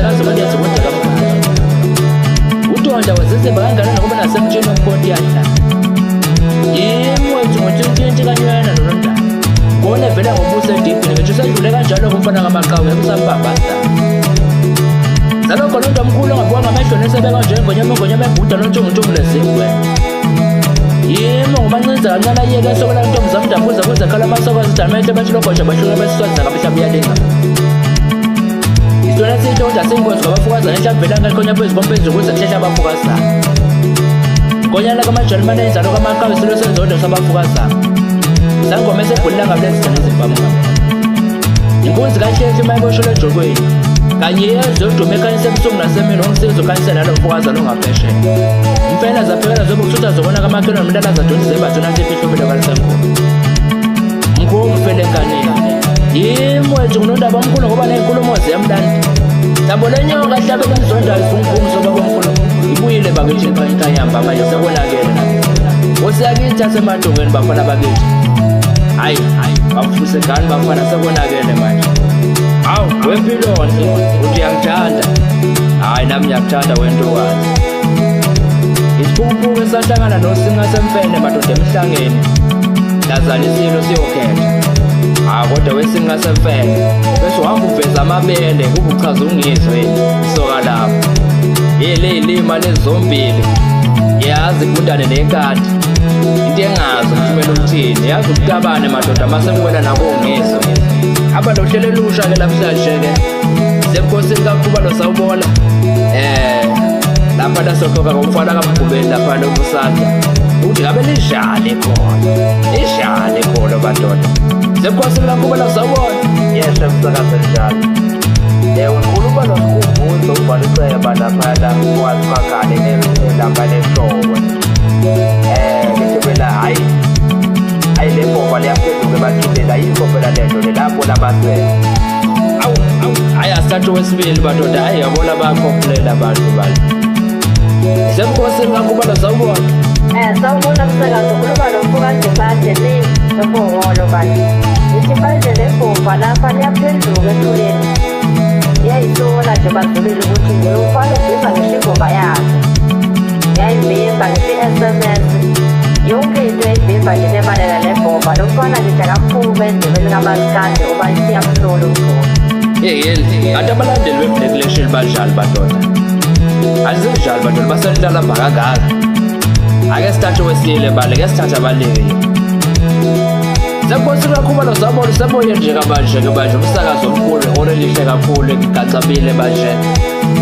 umsakazo balethe kodwa kaMkhathi. UTonda wazizimba kangakanani ngoba nasemtsheni womkhonti yakhe. Yimwethu ngo-2020 kaNywana noNondaba. Ngone vela ngobuso edibhini ngisho sedlule kanjalo kumfana kaMaqhawe ekusambambasa. Salokho lonto omkhulu ongabuka ngamehlo nesebeka njengonyama ebhuda nontshungutshungu lezingwe. Yimo ngomancinza kancane ayeke sokola intombi zamdambuza kuze khala amasoko azidamete bathi logosha bashuka besiswazi kabehla buyalinga. Isona sihle kodwa sengozi ngabafukazana ehlambelanga liqonya phezu kompenzi ukuze kuhlehla abafukazana. Ngonyana kamaJalimane inzalo kaMaqhawe silo senzondo sabafukazana. Sangoma esebhulila ngabulezisa nezimpamuka. Inkunzi kaHlenhle mayiboshelwe ejokweni. Kanye yezwe udume ekhanyisa ebusuku nasemini ngomsizi ukhanyisa nalo mfukazana ongaphesheya. Umfena zaphekela zobe ukuthutha zobona kaMakhelwane nomntana zadonisa zembatho nathi ifihlomelo kalisenkulu. Mkhulu mfele enkanini. Yimwethu nguNondaba omkhulu ngoba nenkulumo ziyamnandi. Thambo lenyoka hlabela imizondayo isungumvu soba komkhulu. Ibuyile bakithi inkanyamba manje sebonakele. Usiyakithi asemadongeni bafana bakithi. Hayi, bafuse ngani bafana sebonakele manje. Awu, wempilonke uthi uyangithanda. Hayi nami ngiyakuthanda wentokazi. Isiphukuphuku esahlangana nosinga semfene madoda emhlangeni. Lazana isilo siyokhetha. Kodwa wesinga semfene bese uhamba uveza amabele kube uchaza ungizwe isoka lapho. Lima lezombili yazi kudane nenkadi. Into engazi umthumela uthini yazi ukutabane madoda masemkwela nako ungizwe. Aba lohlelo lusha ke namhlanje ke senkosini kaKhuba noSawubona lapha lasokhoka ngomfana kaMgubeni lapha lokusanda uthi ngabe lishale khona badoda senkosini kaKhuba noSawubona yeshe msakaze njalo ukhuluma noSkhumbuzo ubhaliseba lapha la kwazi makale nelanga leshowe ngithibela hayi le bomba liyaphenduka ebathulela yikho phela lento lapho labasele. Hayi asithathe wesibili badoda hayi yabona bakhophulela abantu bali. Senkosini kaKhuba noSawubona. Sawubona msakazo khuluma nomfukade bade le noBongolo bani. Ithi manje le bomba lapha liyaphenduka ethuleni. Yayisola nje badlulile ukuthi ngiyofana ibhimba ngesibomba yakhe. Yayibhimba nge-SMS. Yonke into eyibhimba nje nebaleka lebomba lomfana nje akaphuma endlebeni kaMaskandi uba siyamhlola umkhulu. Yeli kanti abalandeli be-Black Nation banjani badoda? Azizinjani badoda baselidlala bhakangaka. Ake sithathe wesile bale ke sithathe abaleki. Senkosini kaKhuba noSawubona seboye nje kabanje umsakazo omkhulu orelihle kakhulu ngicacabile manje.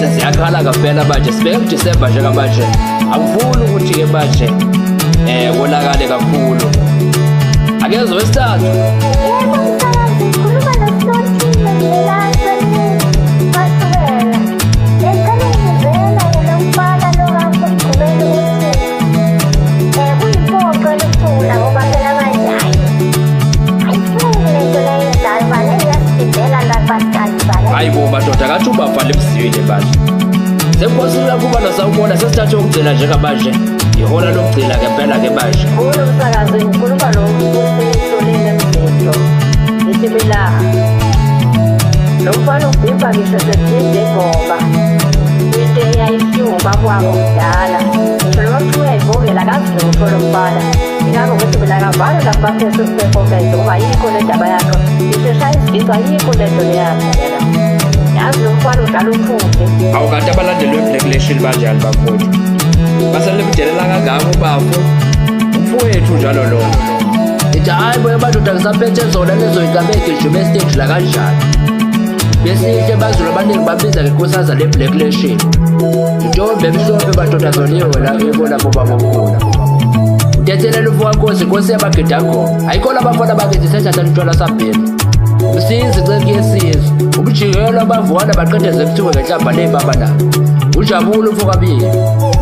Sesiyakhala kaphela manje sibeke kuDisemba nje kabanje. Akufuni ukuthi ke manje konakale kakhulu. Akezwe wesithathu. Hayi bo madoda kathi ubafale emsiyweni manje. Senkosini kaKhuba noSawubona sesithathe ukugcina nje kabanje. Ihora lokugcina ke phela ke manje. Umsakazo ngikhuluma lokusolile mthetho. Ngithibela. Lo mfana ubhimba ngisho sesinde ngoba into eyayishuba kwabo kudala. Ngisho lo mfana uyayivokela kaZulu lo mfana. Ingakho ngithibela kavala lapha phezulu performance ngoba yikho le ndaba yakho. Isheshaya isigizwa yikho lento leyakho. Yazi lo mfana udlala umfundi. Awukanti abalandeli be-Black Nation banjani bafowethu? Basale budelela kangaka ubafu umfowethu njalo lona. Ithi hayi boye badoda ngisaphethe zona lezo igameke nje bestage la kanjani. Besihle baZulu abaningi babiza ngenkosazana le-Black Nation. Intombi emhlophe badoda zoniwe la ebona boba bomkhulu. Uthethelela ufukankosi inkosi yabagida ngoma. Ayikhona abafana bakithi seshatha utshwala sabhela. Umsizi nceki yesizwe. Ubujikelo abavukana baqedeze kuthiwe ngenhlamba ney'baba nabo. Ujabule umfukabili.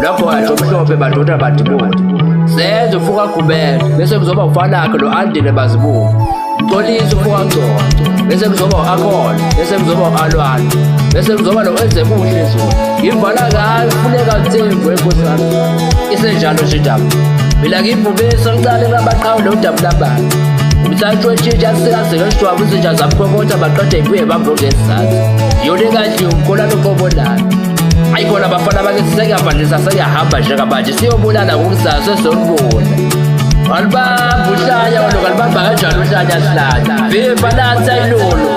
Lokho kanje omhlophe badoda badibodi. Senze umfukagubele bese kuzoba ufanakhe lo-Andile Bazibungu. Mxolisi umfukangcono. Bese kuzoba u-Akhona. Bese kuzoba u-Alwane. Bese kuzoba lo-Ezemuhle Zulu. Ngivala ngayo kufuneka ngithembu enkosana. Isenjalo nje indaba. Mina ngimvumisa ngicale ngabaqhawe nodaba labani. umsathu wetshintsha sikazekeshwabu izinja zamkokotha baqede ibuye bambrogesizathu yona kahle umkhola lokobonana ayikhona abafana bake sisekuyavanisa sekuyahamba njengamanje siyobulala ngokuzazo esonibona walibamba uhlanya kaloku alibamba kanjani uhlanya sihlanya vimba nansi ayilolo